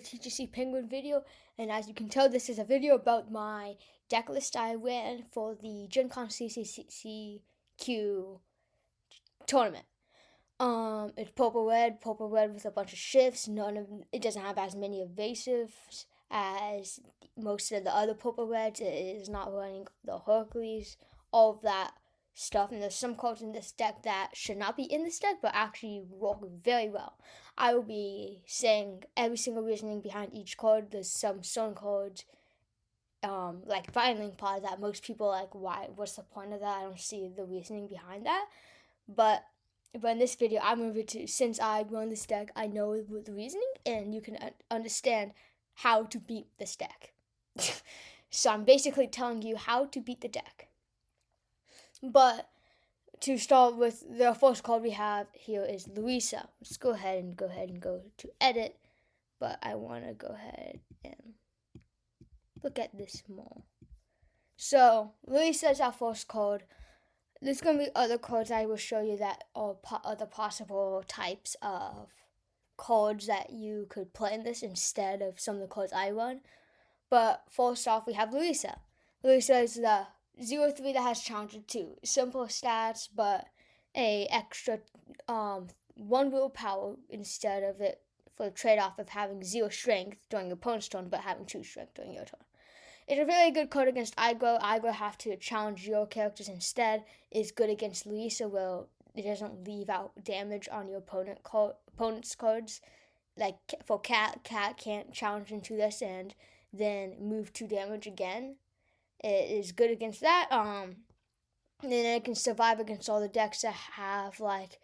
TGC Penguin video, and as you can tell, this is a video about my deck list I ran for the Gen Con CCQ tournament. It's purple red with a bunch of shifts. It doesn't have as many evasives as most of the other purple reds. It is not running the Hercules, all of that stuff. And there's some cards in this deck that should not be in this deck, but actually work very well. I will be saying every single reasoning behind each card. There's some certain cards, like Violent Pod, that most people like. What's the point of that? I don't see the reasoning behind that. But in this video, I'm going to, since I run this deck, I know the reasoning, and you can understand how to beat this deck. So I'm basically telling you how to beat the deck. But to start with, the first card we have here is Louisa. Let's go ahead and go to edit. But I want to go ahead and look at this more. So Louisa is our first card. There's going to be other cards I will show you that are other possible types of cards that you could play in this instead of some of the cards I run. But first off, we have Louisa. Louisa is the 0-3 that has Challenger 2. Simple stats, but a extra 1 willpower instead of it, for the trade-off of having 0 strength during your opponent's turn, but having 2 strength during your turn. It's a really good card against aggro. Aggro have to challenge your characters instead. It's good against Louisa, where it doesn't leave out damage on your opponent's cards. Like for Cat can't challenge into this and then move 2 damage again. It is good against that. And then it can survive against all the decks that have like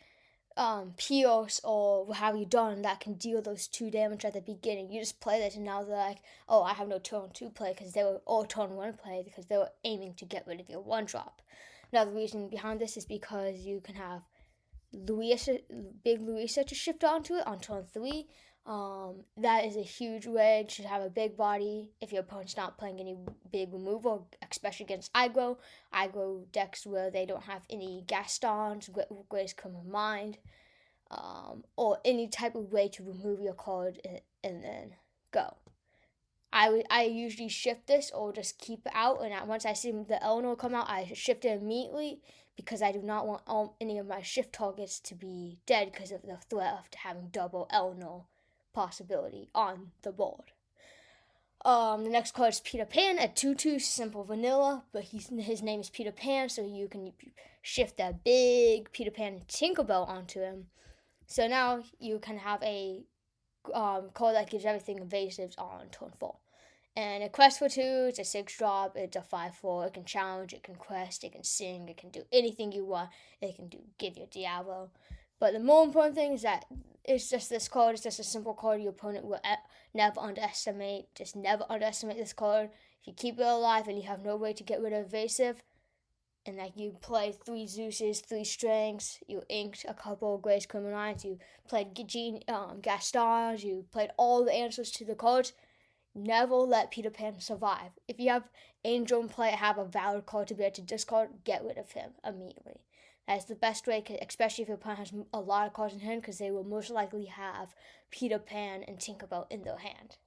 Pios or what have you done that can deal those 2 damage at the beginning. You just play this and now they're like, oh, I have no turn 2 play because they were all turn 1 play because they were aiming to get rid of your 1-drop. Now the reason behind this is because you can have big Louisa to shift onto it on turn 3. That is a huge way to have a big body if your opponent's not playing any big removal, especially against aggro decks where they don't have any Gastons, Grace come in mind, or any type of way to remove your card and then go. I usually shift this or just keep it out, and once I see the Eleanor come out, I shift it immediately because I do not want any of my shift targets to be dead because of the threat of having double Eleanor possibility on the board. The next card is Peter Pan, a 2/2, simple vanilla, but his name is Peter Pan, so you can shift that big Peter Pan Tinkerbell onto him. So now you can have a card that gives everything evasives on turn 4. And a quest for 2, it's a 6-drop, it's a 5/4, it can challenge, it can quest, it can sing, it can do anything you want, it can give you a Diablo. But the more important thing is that it's just this card. It's just a simple card your opponent will never underestimate. Just never underestimate this card. If you keep it alive and you have no way to get rid of evasive, and like you played 3 Zeuses, 3 strengths, you inked a couple of Grace Criminals, you played Gastons, you played all the answers to the cards, never let Peter Pan survive. If you have Angel in play, have a valid card to be able to discard, get rid of him immediately. That's the best way, especially if your opponent has a lot of cards in hand, because they will most likely have Peter Pan and Tinkerbell in their hand.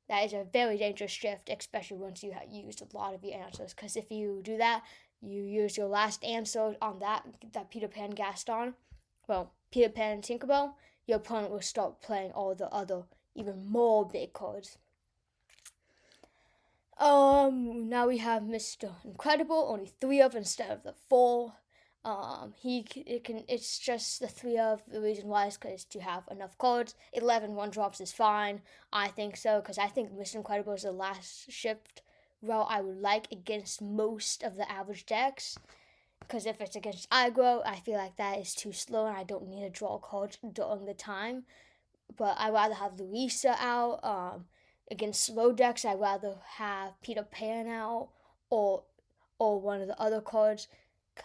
That is a very dangerous shift, especially once you have used a lot of your answers, because if you do that, you use your last answer on that Peter Pan Gaston, Peter Pan and Tinkerbell, your opponent will start playing all the other, even more big cards. Now we have Mr. Incredible, only 3 of instead of the 4. It's just the 3 of. The reason why is because to have enough cards. 11 1-drops is fine. I think so, because I think Mr. Incredible is the last shift route I would like against most of the average decks. Because if it's against aggro, I feel like that is too slow and I don't need to draw cards during the time. But I'd rather have Louisa out. Against slow decks, I'd rather have Peter Pan out or one of the other cards.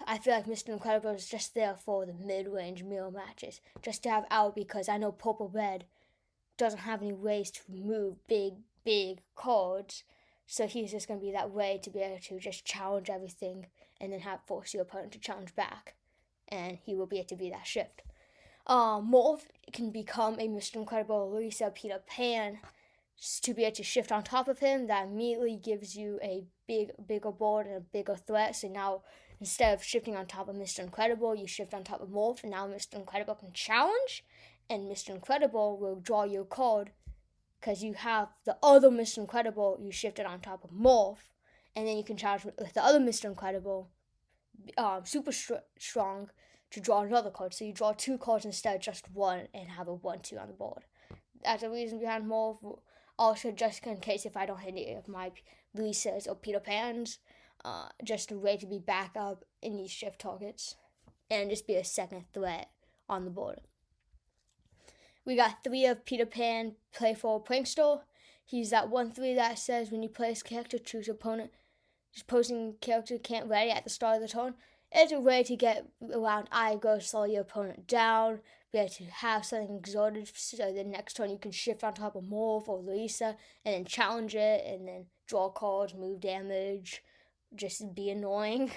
I feel like Mr. Incredible is just there for the mid-range mirror matches, just to have out, because I know Purple Red doesn't have any ways to remove big cards, so he's just going to be that way to be able to just challenge everything and then force your opponent to challenge back, and he will be able to be that shift. Morph can become a Mr. Incredible, Louisa, Peter Pan, to be able to shift on top of him. That immediately gives you a bigger board and a bigger threat. So now instead of shifting on top of Mr. Incredible, you shift on top of Morph, and now Mr. Incredible can challenge, and Mr. Incredible will draw your card because you have the other Mr. Incredible you shifted on top of Morph, and then you can challenge with the other Mr. Incredible, super strong, to draw another card. So you draw 2 cards instead of just 1 and have a 1-2 on the board. That's the reason behind Morph. Also, just in case if I don't hit any of my Louisas or Peter Pans, just a way to be back up in these shift targets and just be a second threat on the board. We got 3 of Peter Pan, Playful Prankster. He's that 1/3 that says when you play his character, choose opponent. His opposing character can't ready at the start of the turn. It's a way to get around aggro, slow your opponent down, be able to have something exalted so the next turn you can shift on top of Morph or Louisa and then challenge it and then draw cards, move damage, just be annoying.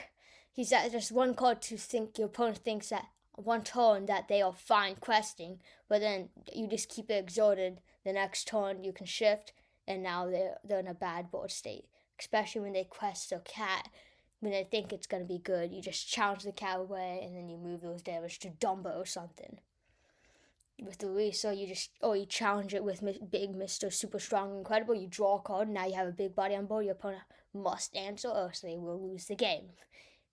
He's at just 1 card to think your opponent thinks that 1 turn that they are fine questing, but then you just keep it exalted. The next turn you can shift, and now they're in a bad board state. Especially when they quest a cat, when they think it's going to be good, you just challenge the cat away, and then you move those damage to Dumbo or something. With the Louisa, you challenge it with Big Mr. Super Strong Incredible, you draw a card, now you have a big body on board, your opponent must answer or else they will lose the game.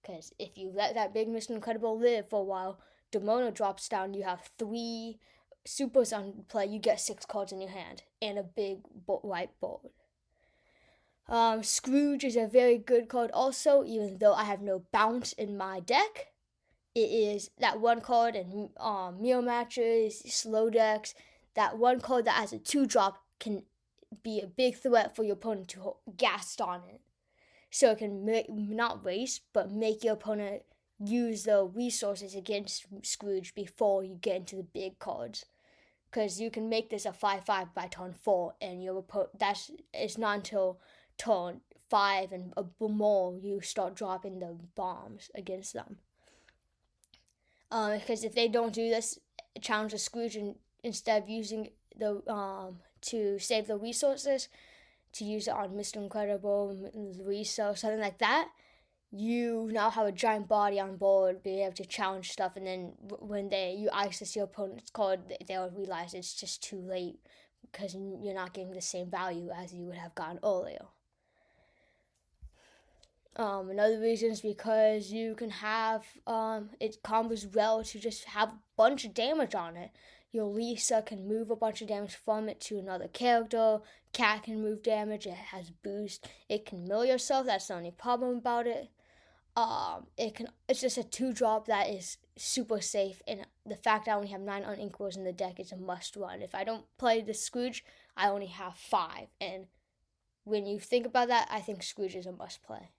Because if you let that Big Mr. Incredible live for a while, Demono drops down, you have 3 supers on play, you get 6 cards in your hand, and a big white board. Scrooge is a very good card also, even though I have no bounce in my deck. It is that 1 card in mirror matches, slow decks, that 1 card that has a 2-drop can be a big threat for your opponent to gas on it. So it can not waste, but make your opponent use the resources against Scrooge before you get into the big cards. Because you can make this a 5/5 by turn 4, and your opponent, it's not until turn 5 and more you start dropping the bombs against them. Because if they don't do this, challenge the Scrooge, and instead of using the to save the resources to use it on Mr. Incredible, Louisa, or something like that, you now have a giant body on board, be able to challenge stuff, and then when you access your opponent's card, they'll realize it's just too late because you're not getting the same value as you would have gotten earlier. Another reason is because you can have it combos well to just have a bunch of damage on it. Your Lisa can move a bunch of damage from it to another character. Cat can move damage. It has boost. It can mill yourself. That's the only problem about it. It's just a 2-drop that is super safe, and the fact I only have 9 unequals in the deck is a must run. If I don't play the Scrooge, I only have 5, and when you think about that, I think Scrooge is a must play.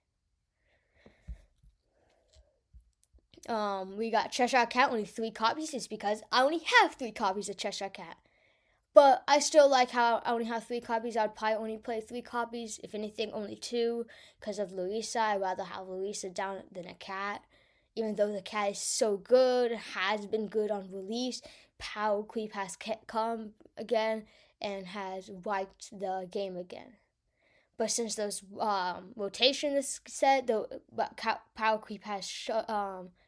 We got Cheshire Cat, only 3 copies. It's because I only have 3 copies of Cheshire Cat. But I still like how I only have 3 copies. I'd probably only play 3 copies. If anything, only 2. Because of Louisa, I'd rather have Louisa down than a cat. Even though the cat is so good, has been good on release, Power Creep has come again and has wiped the game again. But since those rotation is set, the Power Creep has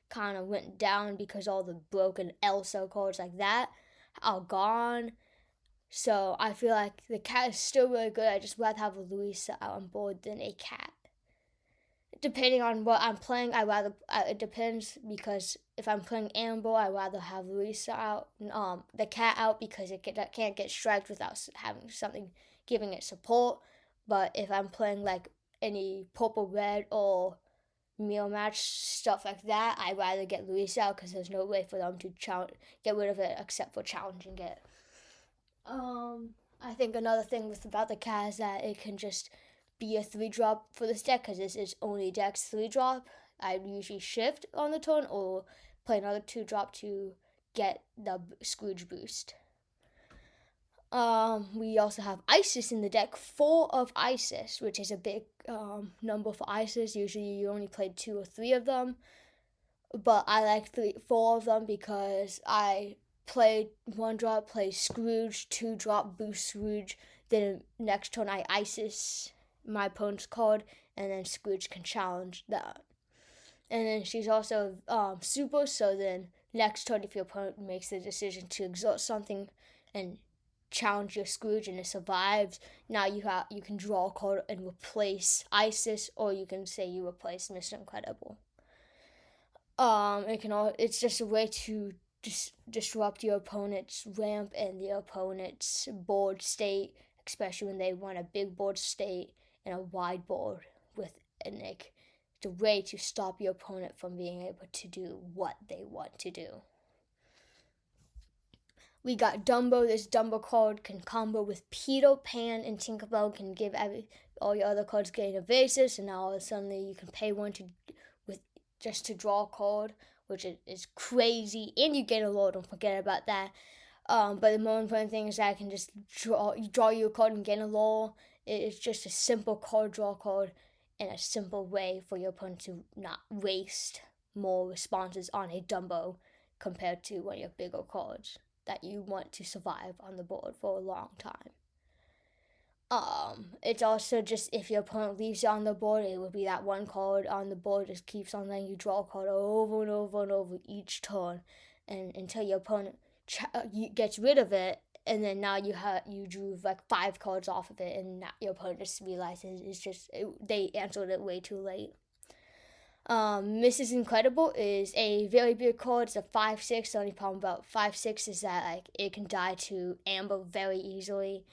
kind of went down because all the broken Elsa cards like that are gone. So I feel like the cat is still really good. I just rather have a Louisa out on board than a cat. Depending on what I'm playing, it depends, because if I'm playing Amber, I'd rather have Louisa out, the cat out, because it can't get striked without having something giving it support. But if I'm playing like any purple red or mirror match stuff like that, I'd rather get Louisa out because there's no way for them to get rid of it except for challenging it. I think another thing about the cat is that it can just be a 3-drop for this deck, because this is only deck's 3-drop. I'd usually shift on the turn or play another 2-drop to get the Scrooge boost. We also have Isis in the deck, 4 of Isis, which is a big number for Isis. Usually you only play 2 or 3 of them, but I like 4 of them because I play 1-drop, play Scrooge, 2-drop, boost Scrooge, Then next turn I ISIS my opponent's card, and then Scrooge can challenge that. And then she's also super, so then next turn if your opponent makes the decision to exert something and challenge your Scrooge and it survives, now you can draw a card and replace ISIS, or you can say you replace Mr. Incredible. It's just a way to disrupt your opponent's ramp and the opponent's board state, especially when they want a big board state and a wide board with an like. It's a way to stop your opponent from being able to do what they want to do. We got Dumbo. This Dumbo card can combo with Peter Pan and Tinkerbell. Can give all your other cards getting evasive. So now suddenly you can pay one just to draw a card, which is crazy. And you get a lot. Don't forget about that. But the more important thing is that I can just draw you a card and get a law. It's just a simple card draw card and a simple way for your opponent to not waste more responses on a Dumbo compared to one of your bigger cards that you want to survive on the board for a long time. It's also just if your opponent leaves it on the board, it would be that one card on the board just keeps on letting you draw a card over and over and over each turn, and until your opponent gets rid of it, and then now you drew like 5 cards off of it, and now your opponent just realizes they answered it way too late. Mrs. Incredible is a very big card. It's a 5/6. The only problem about 5/6 is that like it can die to Amber very easily.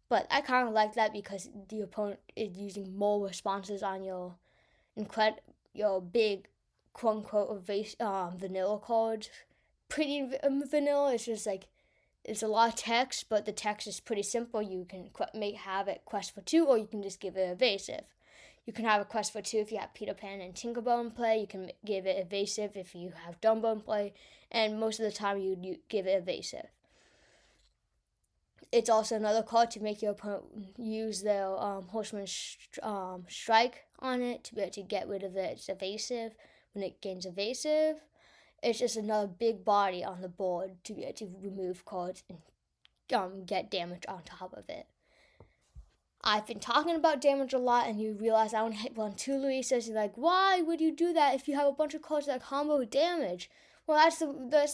But I kind of like that because the opponent is using more responses on your big quote-unquote vanilla cards. Pretty vanilla. It's just like it's a lot of text, but the text is pretty simple. You can have it quest for 2, or you can just give it evasive. You can have a quest for 2 if you have Peter Pan and Tinkerbell in play. You can give it evasive if you have Dumbo in play. And most of the time you give it evasive. It's also another card to make your opponent use their Horseman Strike on it to be able to get rid of its evasive. When it gains evasive, it's just another big body on the board to be able to remove cards and get damage on top of it. I've been talking about damage a lot, and you realize I only hit 2 Louisas. You're like, why would you do that if you have a bunch of cards that combo damage? Well, that's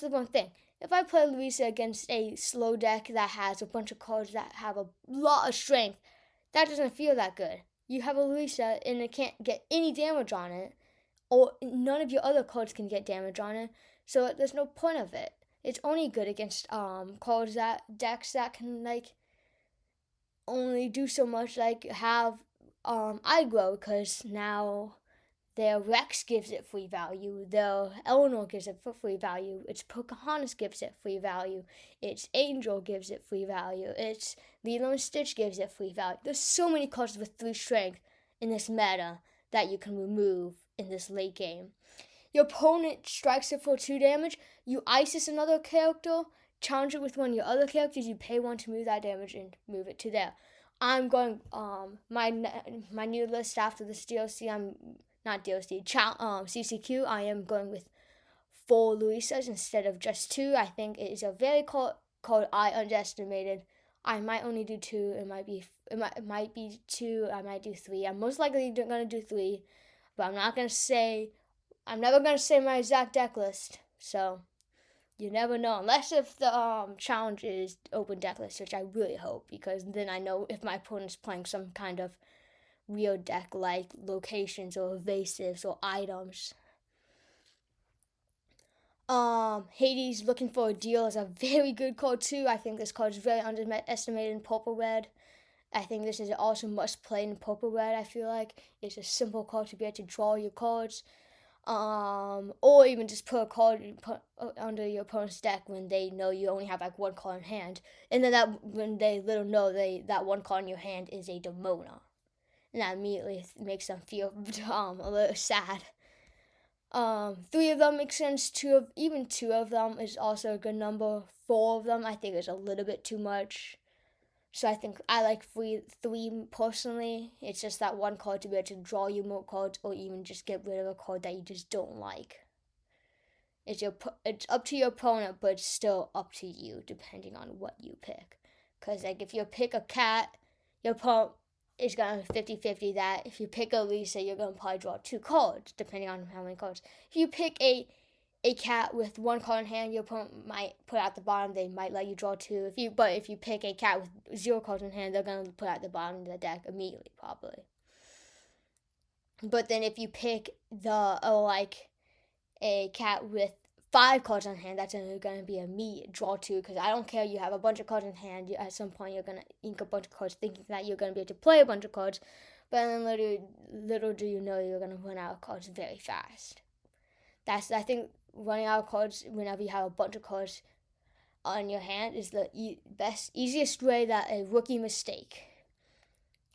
the one thing. If I play Louisa against a slow deck that has a bunch of cards that have a lot of strength, that doesn't feel that good. You have a Louisa, and it can't get any damage on it, or none of your other cards can get damage on it, so there's no point of it. It's only good against decks that can like only do so much, like have Igro, because now their Rex gives it free value, their Eleanor gives it for free value, its Pocahontas gives it free value, its Angel gives it free value, its Lilo and Stitch gives it free value. There's so many cards with 3 strength in this meta that you can remove in this late game. Your opponent strikes it for 2 damage, you ISIS another character, challenge it with one of your other characters, you pay 1 to move that damage and move it to there. I'm going, my new list after this DLC, CCQ, I am going with 4 Louisas instead of just 2. I think it is a very card I underestimated. I might only do 2, it might be 2, I might do 3. I'm most likely going to do 3, but I'm never going to say my exact deck list, so you never know, unless if the challenge is open deck list, which I really hope, because then I know if my opponent's playing some kind of real deck like locations or evasives or items. Hades Looking for a Deal is a very good card too. I think this card is very underestimated in Purple Red. I think this is also must play in Purple Red. I feel like it's a simple card to be able to draw your cards. Or even just put a card under your opponent's deck when they know you only have like 1 card in hand, and then when they little know that 1 card in your hand is a Demona, and that immediately makes them feel a little sad. 3 of them makes sense. 2 of them is also a good number. 4 of them I think is a little bit too much. So I think I like 3 personally. It's just that 1 card to be able to draw you more cards, or even just get rid of a card that you just don't like. It's up to your opponent, but it's still up to you depending on what you pick. Because like if you pick a cat your opponent is going to 50-50 that if you pick a Louisa, you're going to probably draw 2 cards, depending on how many cards. If you pick a cat with 1 card in hand, your opponent might put out the bottom. They might let you draw 2. If you pick a cat with 0 cards in hand, they're going to put out the bottom of the deck immediately, probably. But then if you pick a cat with 5 cards in hand, that's going to be immediate draw 2, because I don't care, you have a bunch of cards in hand, at some point you're going to ink a bunch of cards thinking that you're going to be able to play a bunch of cards, but then little do you know you're going to run out of cards very fast. I think running out of cards whenever you have a bunch of cards on your hand is the easiest way that a rookie mistake.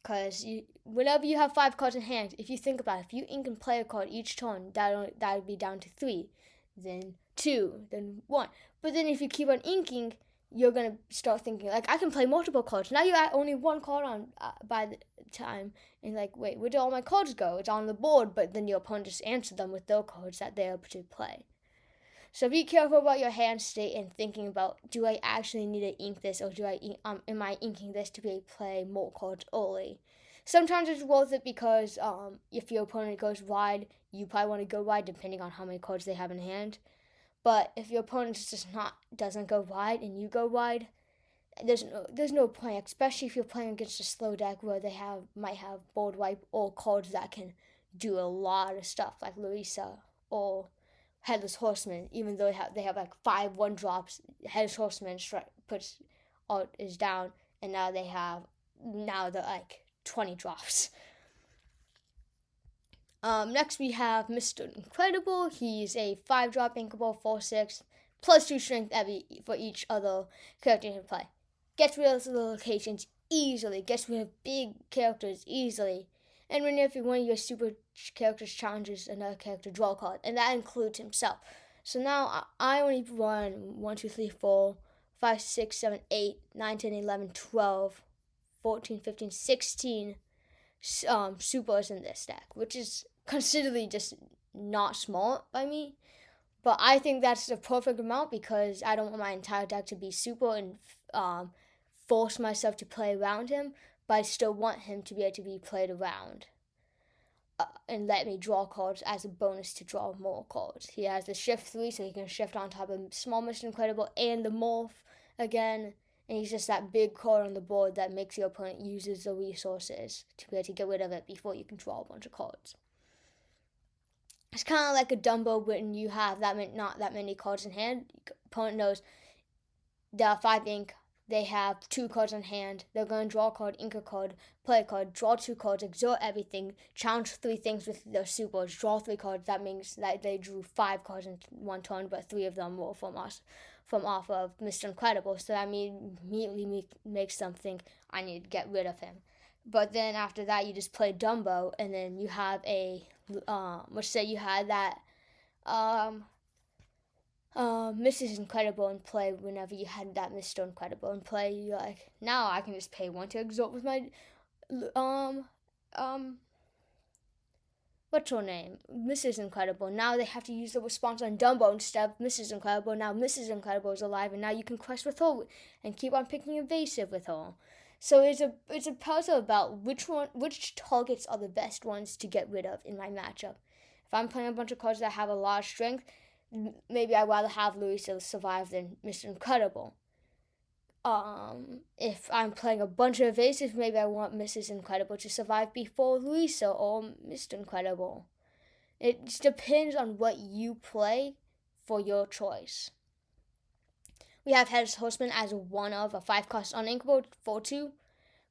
Because whenever you have 5 cards in hand, if you think about it, if you ink and play a card each turn, that would be down to 3, then 2, then 1. But then if you keep on inking, you're going to start thinking, like, I can play multiple cards. Now you add only 1 card on by the time, and like, wait, where did all my cards go? It's on the board, but then your opponent just answered them with their cards that they're able to play. So be careful about your hand state and thinking about, do I actually need to ink this, or am I inking this to be able to play more cards early? Sometimes it's worth it because if your opponent goes wide, you probably want to go wide depending on how many cards they have in hand. But if your opponent doesn't go wide and you go wide, there's no point, especially if you're playing against a slow deck where they might have board wipe or cards that can do a lot of stuff, like Louisa or Headless Horseman. Even though they have like 5 1-drops, Headless Horseman is down, and now they're like 20 drops. Next we have Mr. Incredible. He's a 5-drop inkable, 4/6, plus 2 strength for each other character you can play. Gets rid of the locations easily, gets rid of big characters easily, and whenever one of your super characters challenges another character, draw a card, and that includes himself. So now I only run 1, 2, 3, 4, 5, 6, 7, 8, 9, 10, 11, 12, 14, 15, 16 supers in this deck, which is considerably just not smart by me. But I think that's the perfect amount because I don't want my entire deck to be super and force myself to play around him, but I still want him to be able to be played around and let me draw cards as a bonus to draw more cards. He has the shift 3, so he can shift on top of small Mr. Incredible and the morph again, and he's just that big card on the board that makes your opponent uses the resources to be able to get rid of it before you can draw a bunch of cards. It's kind of like a Dumbo when you have not that many cards in hand. Your opponent knows there are 5 ink. They have 2 cards in hand. They're going to draw a card, ink a card, play a card, draw 2 cards, exert everything, challenge 3 things with their supers, draw 3 cards. That means that they drew 5 cards in one turn, but 3 of them were from off of Mr. Incredible. So that immediately makes them think I need to get rid of him. But then after that, you just play Dumbo, and then you have let's say you had that Mrs. Incredible in play. Whenever you had that Mr. Incredible in play, you're like, now I can just pay 1 to exalt with my what's her name? Mrs. Incredible. Now they have to use the response on Dumbo instead of Mrs. Incredible. Now Mrs. Incredible is alive, and now you can quest with her and keep on picking evasive with her. So it's a puzzle about which targets are the best ones to get rid of in my matchup. If I'm playing a bunch of cards that have a lot of strength, maybe I'd rather have Louisa survive than Mr. Incredible. If I'm playing a bunch of evasive, maybe I want Mrs. Incredible to survive before Louisa or Mr. Incredible. It just depends on what you play for your choice. We have Headless Horseman as one of a 5-cost uninkable for 2.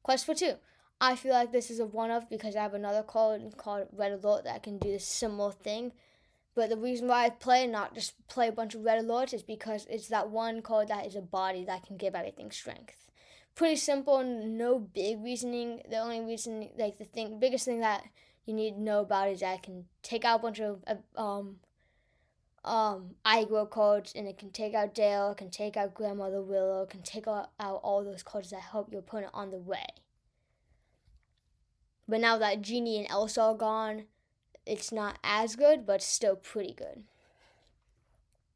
Quest for 2. I feel like this is a one of because I have another card called Red Alert that can do a similar thing. But the reason why I play and not just play a bunch of Red Alerts is because it's that one card that is a body that can give everything strength. Pretty simple, no big reasoning. The only reason, biggest thing that you need to know about is that it can take out a bunch of aggro cards, and it can take out Dale, it can take out Grandmother Willow, it can take out all those cards that help your opponent on the way. But now that Genie and Elsa are gone, it's not as good, but still pretty good.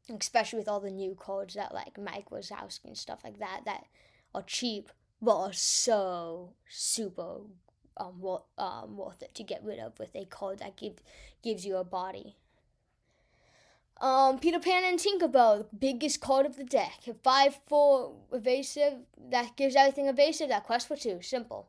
Especially with all the new cards that like Mike Wazowski and stuff like that are cheap but are so super worth it to get rid of with a card that gives you a body. Peter Pan and Tinkerbell, the biggest card of the deck. A 5/4 evasive that gives everything evasive. That quests for 2. Simple.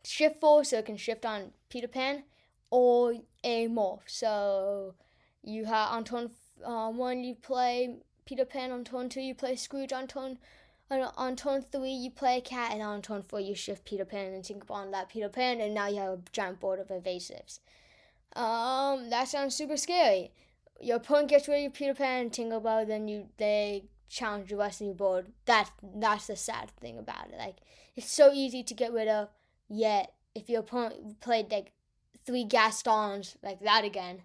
Shift 4 so it can shift on Peter Pan, or a morph. So you have on turn 1 you play Peter Pan, on turn 2 you play Scrooge, on turn 3 you play a cat, and on turn 4 you shift Peter Pan and Tinkerbell on that Peter Pan, and now you have a giant board of evasives. That sounds super scary. Your opponent gets rid of your Peter Pan and Tinkerbell, then they challenge the rest of your board. That's the sad thing about it. Like, it's so easy to get rid of, yet if your opponent played like 3 Gastons like that again,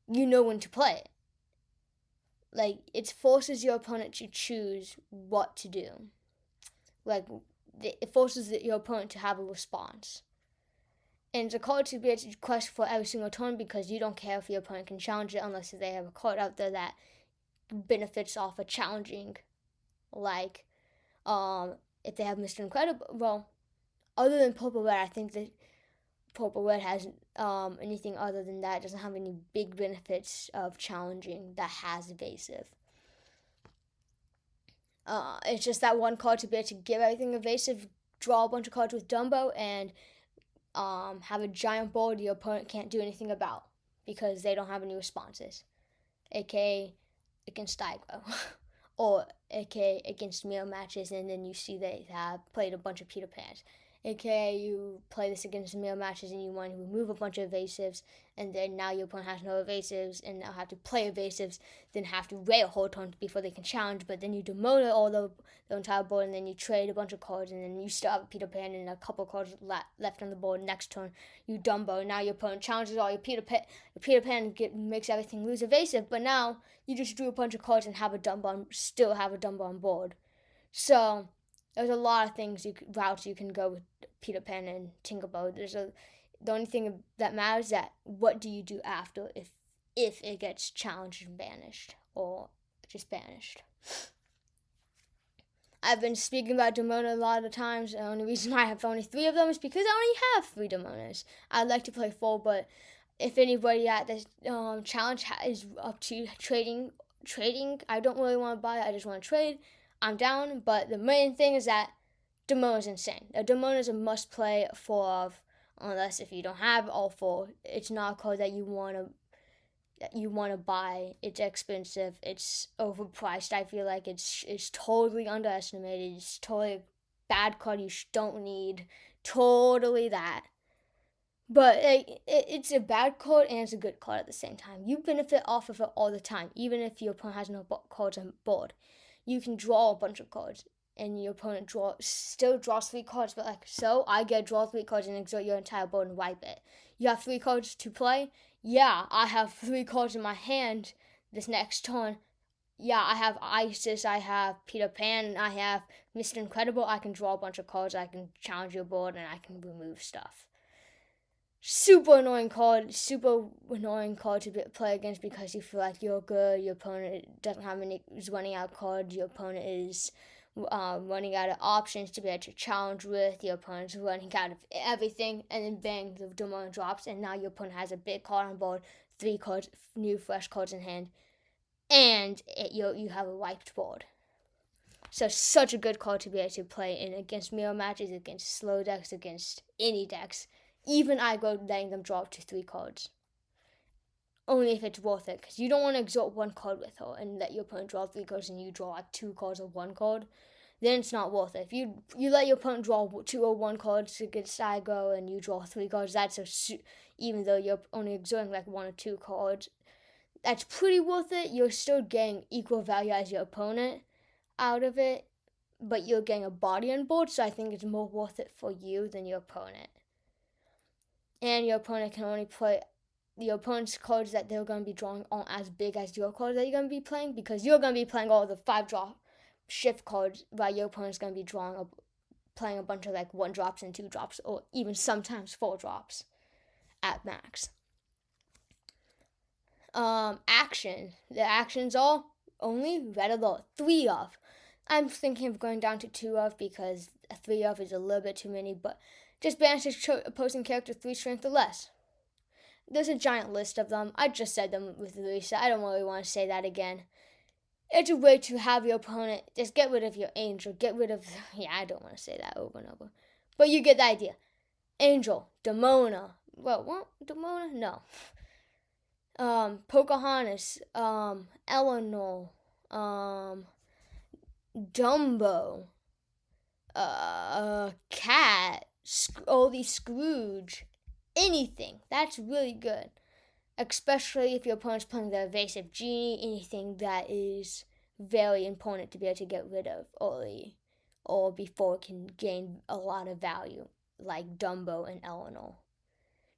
you know when to play it. Like, it forces your opponent to choose what to do. Like, it forces your opponent to have a response. And it's a card to be able to quest for every single turn because you don't care if your opponent can challenge it unless they have a card out there that benefits off of challenging. Like, if they have Mr. Incredible. Well, other than Purple Red, I think that Purple Red has anything other than that. It doesn't have any big benefits of challenging that has evasive. It's just that one card to be able to give everything evasive, draw a bunch of cards with Dumbo, and have a giant board your opponent can't do anything about because they don't have any responses, aka against Aggro, or aka against mirror matches, and then you see they have played a bunch of Peter Pans, aka you play this against mirror matches and you want to remove a bunch of evasives, and then now your opponent has no evasives and now have to play evasives, then have to wait a whole turn before they can challenge, but then you demote all the entire board, and then you trade a bunch of cards, and then you still have a Peter Pan and a couple of cards left on the board. Next turn you Dumbo, now your opponent challenges all your Peter Pan makes everything lose evasive, but now you just drew a bunch of cards and still have a Dumbo on board. So there's a lot of routes you can go with Peter Pan and Tinkerbell. The only thing that matters is that what do you do after if it gets challenged and banished, or just banished. I've been speaking about Demona a lot of times. The only reason why I have only 3 of them is because I only have 3 Demonas. I'd like to play 4, but if anybody at this challenge is up to trading, I don't really want to buy it. I just want to trade. I'm down, but the main thing is that Demona is insane. Demona is a must-play 4 of, unless if you don't have all 4. It's not a card that you want to buy. It's expensive. It's overpriced. I feel like it's totally underestimated. It's totally a bad card you don't need. Totally that. But it's a bad card and it's a good card at the same time. You benefit off of it all the time, even if your opponent has no cards on board. You can draw a bunch of cards, and your opponent still draws 3 cards. But I get draw 3 cards and exert your entire board and wipe it. You have 3 cards to play. Yeah, I have 3 cards in my hand this next turn. Yeah, I have Isis, I have Peter Pan, I have Mr. Incredible. I can draw a bunch of cards, I can challenge your board, and I can remove stuff. Super annoying card to play against because you feel like you're good. Your opponent doesn't have is running out of cards. Your opponent is running out of options to be able to challenge with. Your opponent's running out of everything, and then bang, the demon drops, and now your opponent has a big card on board, 3 cards, new fresh cards in hand, and you have a wiped board. So such a good card to be able to play in against mirror matches, against slow decks, against any decks. Even I go letting them draw up to 3 cards. Only if it's worth it, because you don't want to exalt 1 card with her and let your opponent draw 3 cards and you draw like 2 cards or 1 card. Then it's not worth it. If you let your opponent draw 2 or 1 cards against Igo and you draw 3 cards, even though you're only exerting like 1 or 2 cards, that's pretty worth it. You're still getting equal value as your opponent out of it, but you're getting a body on board, so I think it's more worth it for you than your opponent. And your opponent can only play the opponent's cards that they're going to be drawing aren't as big as your cards that you're going to be playing, because you're going to be playing all the 5-drop shift cards while your opponent's going to be playing a bunch of like 1 drops and 2 drops, or even sometimes 4 drops at max. Action. The actions are only red alert, 3 of. I'm thinking of going down to 2 of because 3 of is a little bit too many, but just banish opposing character 3 strength or less. There's a giant list of them. I just said them with Louisa. I don't really want to say that again. It's a way to have your opponent just get rid of your angel. Get rid of... Yeah, I don't want to say that over and over. But you get the idea. Angel, Demona. Well, what? Demona? No. Pocahontas. Eleanor. Dumbo. Cat. Oldie Scrooge. Anything. That's really good. Especially if your opponent's playing the evasive genie, anything that is very important to be able to get rid of early or before it can gain a lot of value, like Dumbo and Eleanor.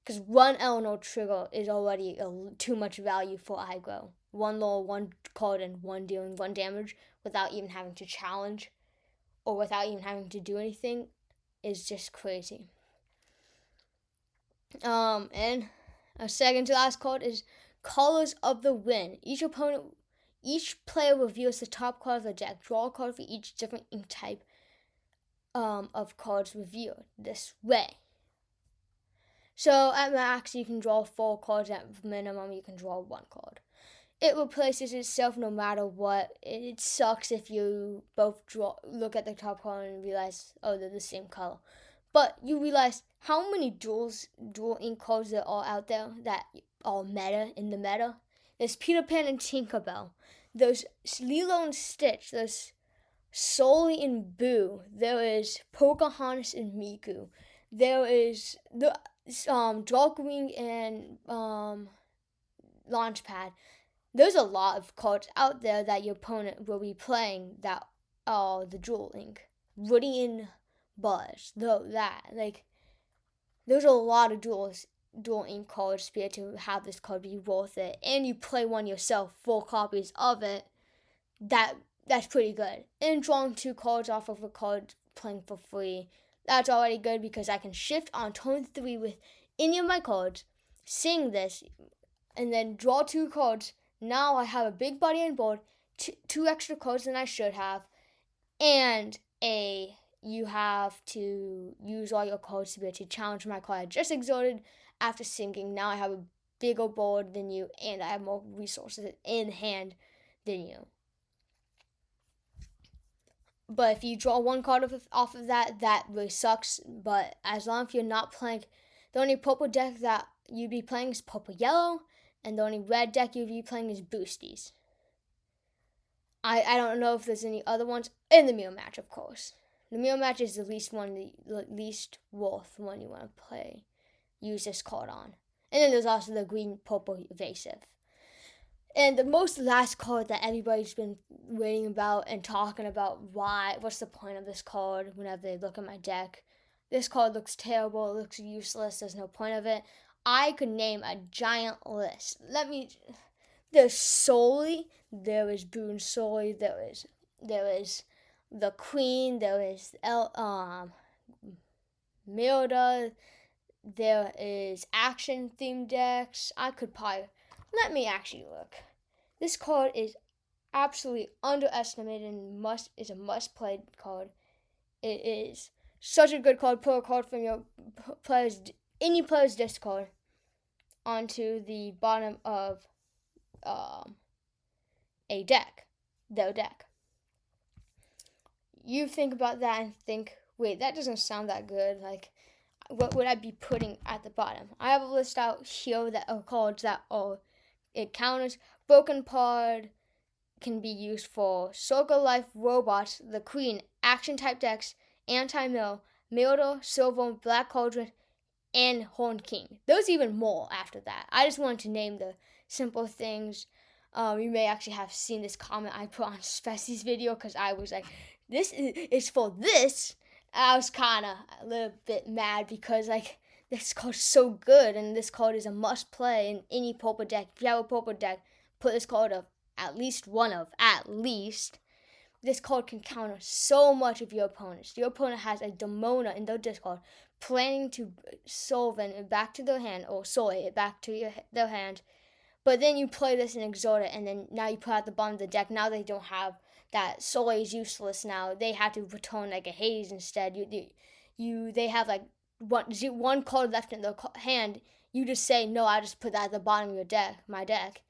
Because one Eleanor trigger is already too much value for aggro. One lure, one card, and one dealing 1 damage without even having to challenge or without even having to do anything is just crazy. And a second to last card is Colors of the Wind. Each player reveals the top card of the deck. Draw a card for each different ink type of cards revealed this way. So at max, you can draw 4 cards. At minimum, you can draw 1 card. It replaces itself no matter what. It sucks if you both look at the top card and realize, oh, they're the same color. But you realize how many dual ink cards there are out there that are in the meta. There's Peter Pan and Tinkerbell. There's Lilo and Stitch. There's Sully and Boo. There is Pocahontas and Miku. There is the Darkwing and Launchpad. There's a lot of cards out there that your opponent will be playing that are the dual ink. Woody and Buzz, there's a lot of dual ink cards to be able to have this card be worth it, and you play one yourself, 4 copies of it. That's pretty good. And drawing 2 cards off of a card playing for free, that's already good because I can shift on turn 3 with any of my cards, sing this, and then draw 2 cards. Now I have a big body on board, 2 extra cards than I should have, and you have to use all your cards to be able to challenge my card I just exerted after sinking. Now I have a bigger board than you, and I have more resources in hand than you. But if you draw 1 card off of that really sucks. But as long as you're not playing, the only purple deck that you'd be playing is purple yellow, and the only red deck you'd be playing is boosties. I don't know if there's any other ones. In the mirror match, of course. The mirror match is the least worth one you want to play. Use this card on. And then there's also the green-purple evasive. And the last card that everybody's been waiting about and talking about what's the point of this card whenever they look at my deck. This card looks terrible, it looks useless, there's no point of it. I could name a giant list. There's Sully, there is Boone Sully, there is the Queen, there is Milda, there is action-themed decks. Let me actually look. This card is absolutely underestimated and is a must-play card. It is such a good card. Put a card from your any player's discard onto the bottom of a deck, their deck. You think about that and think, wait, that doesn't sound that good. Like, what would I be putting at the bottom? I have a list out here that are cards that are it counters. Broken Pod can be used for Circle Life Robots, the Queen, Action Type decks, Anti-Mill, Murder, Silver, Black Cauldron, and Horn King. There's even more after that. I just wanted to name the simple things. You may actually have seen this comment I put on Spessie's video because I was like, this is for this. I was kind of a little bit mad because this card is so good and this card is a must play in any purple deck. If you have a purple deck, put this card of at least. This card can counter so much of your opponents. Your opponent has a Demona in their discard planning to solve it back to their hand or soul it back to their hand. But then you play this and exert it, and then now you put it at the bottom of the deck. Now they don't have that Solar is useless now. They have to return like a Hades instead. They have like one card left in their hand. You just say no. I just put that at the bottom of your deck, my deck,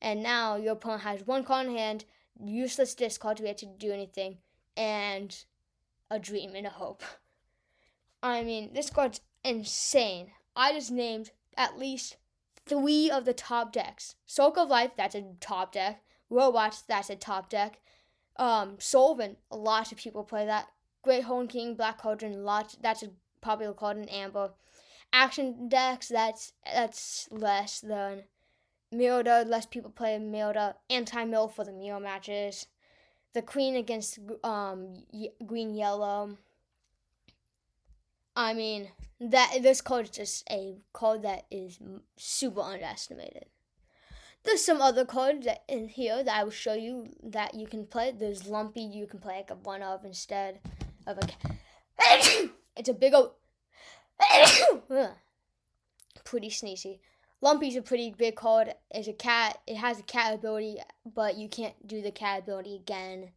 and now your opponent has one card in hand, useless discard to be able to do anything, and a dream and a hope. I mean, this card's insane. I just named at least 3 of the top decks. Soak of Life, that's a top deck. Robots, that's a top deck. Solvent, lots of people play that. Great Horn King, Black Cauldron, that's a popular card in Amber. Action decks, that's less than Mirror, less people play Mirror. Anti-Mill for the mirror matches. The Queen against green yellow. I mean, this card is just a card that is super underestimated. There's some other cards in here that I will show you that you can play. There's Lumpy, you can play like a one of instead of a. It's a big old. Pretty sneezy. Lumpy's a pretty big card. It's a cat. It has a cat ability, but you can't do the cat ability again.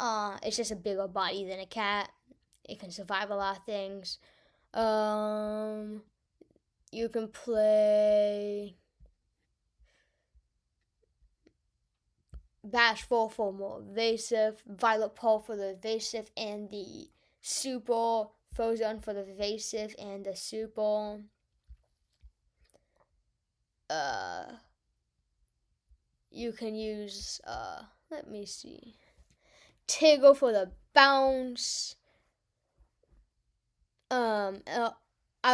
It's just a bigger body than a cat. It can survive a lot of things. You can play Bashful for more evasive, Violet Pearl for the evasive, and the super Frozen for the evasive and the super. You can use let me see, Tigger for the bounce. I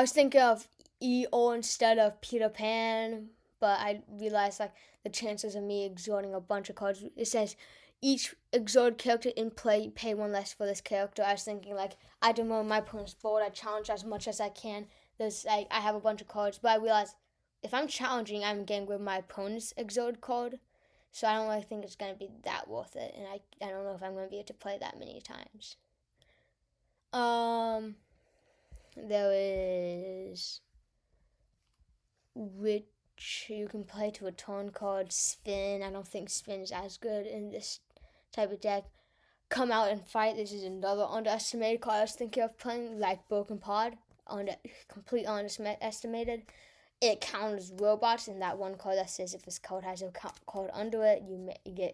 was thinking of E.O. instead of Peter Pan, but I realized like the chances of me exhorting a bunch of cards. It says each exhort character in play pay 1 less for this character. I was thinking like I don't know my opponent's board. I challenge as much as I can. There's like I have a bunch of cards, but I realized if I'm challenging, I'm getting rid of my opponent's exhort card. So I don't really think it's gonna be that worth it, and I don't know if I'm gonna be able to play that many times. There is which you can play to a turn card, Spin. I don't think Spin is as good in this type of deck. Come Out and Fight. This is another underestimated card I was thinking of playing, like Broken Pod. Completely underestimated. It counters robots, and that one card that says if this card has a card under it,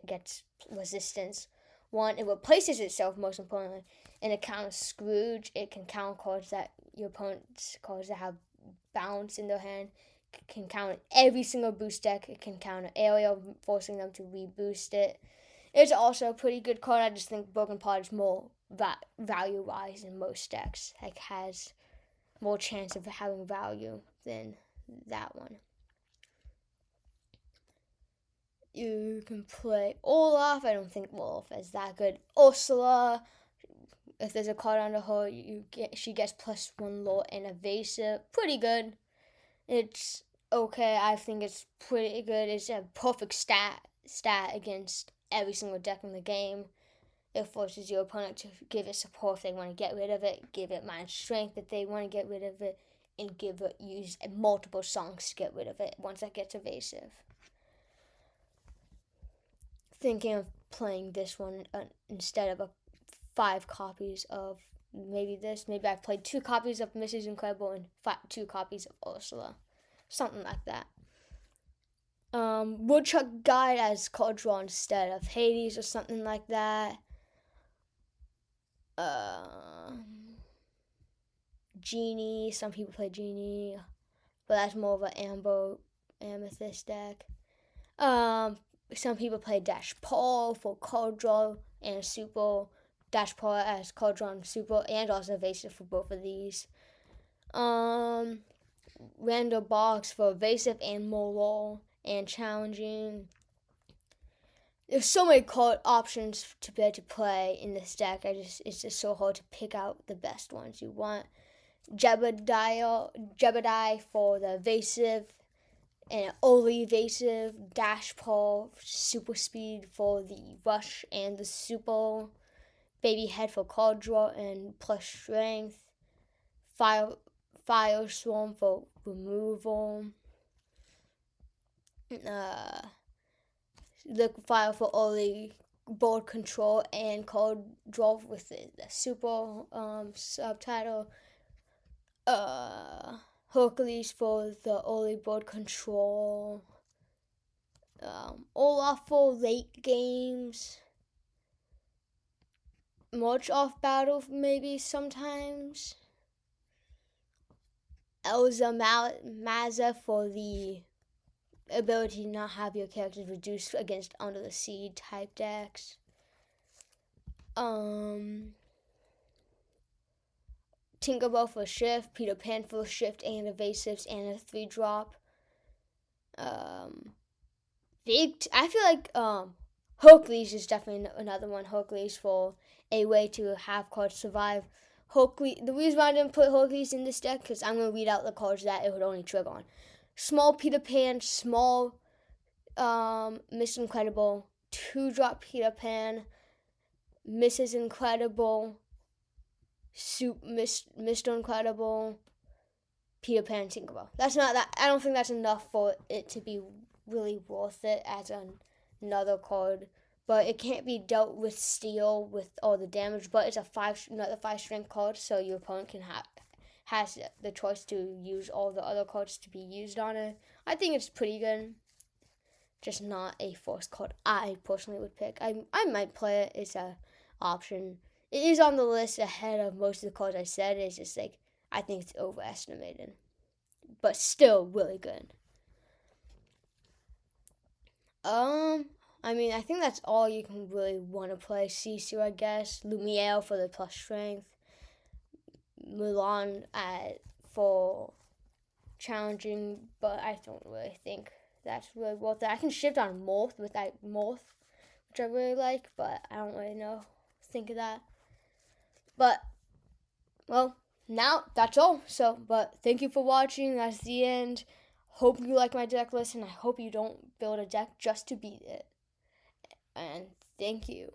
gets resistance. 1, it replaces itself, most importantly, and it counters Scrooge. It can counter cards that your opponent's cards that have bounce in their hand. It can counter every single boost deck. It can counter Ariel, forcing them to reboost it. It's also a pretty good card. I just think Broken Pod is more value-wise in most decks. Like has more chance of having value than that one. You can play Olaf. I don't think Olaf is that good. Ursula, if there's a card under her, she gets +1 lore and evasive. Pretty good. It's okay. I think it's pretty good. It's a perfect stat against every single deck in the game. It forces your opponent to give it support if they want to get rid of it, give it mind strength if they want to get rid of it, and use multiple songs to get rid of it once it gets evasive. Thinking of playing this one instead of 5 copies of maybe this. Maybe I've played 2 copies of Mrs. Incredible and 2 copies of Ursula. Something like that. Woodchuck Guide as card draw instead of Hades or something like that. Genie. Some people play Genie, but that's more of an amethyst deck. Some people play Dash Paul for card draw and super. Dash Paul as card draw and super, and also evasive for both of these. Random Box for evasive and moral and challenging. There's so many card options to be able to play in this deck. It's just so hard to pick out the best ones you want. Jebediah for the evasive and only evasive. Dash Paul, super speed for the rush and the super. Baby Head for card draw and plus strength. Firestorm for removal. Liquid Fire for only board control and code draw with the super subtitle. Hercules for the early board control. Olaf for late games. March off battle maybe sometimes. Elza Mazza for the ability to not have your characters reduced against Under the Sea type decks. Tinkerbell for shift, Peter Pan for shift and evasives and a 3-drop. I feel like Hercules is definitely another one. Hercules for a way to have cards survive. Hercules, the reason why I didn't put Hercules in this deck, because I'm going to read out the cards that it would only trigger on. Small Peter Pan, small Mr. Incredible, 2-drop Peter Pan, Mrs. Incredible, Mr. Incredible, Peter Pan, Tinkerbell. That's not that. I don't think that's enough for it to be really worth it as another card. But it can't be dealt with steel with all the damage. But it's another 5-strength card, so your opponent has the choice to use all the other cards to be used on it. I think it's pretty good. Just not a force card I personally would pick. I might play it. It's an option. It is on the list ahead of most of the cards I said. It's just like, I think it's overestimated. But still really good. I think that's all you can really want to play. Sisu, I guess. Lumiere for the plus strength. Mulan for challenging, but I don't really think that's really worth it. I can shift on Morph with that Morph, which I really like, but I don't really think of that. But, well, now that's all. But thank you for watching. That's the end. Hope you like my deck list, and I hope you don't build a deck just to beat it. And thank you.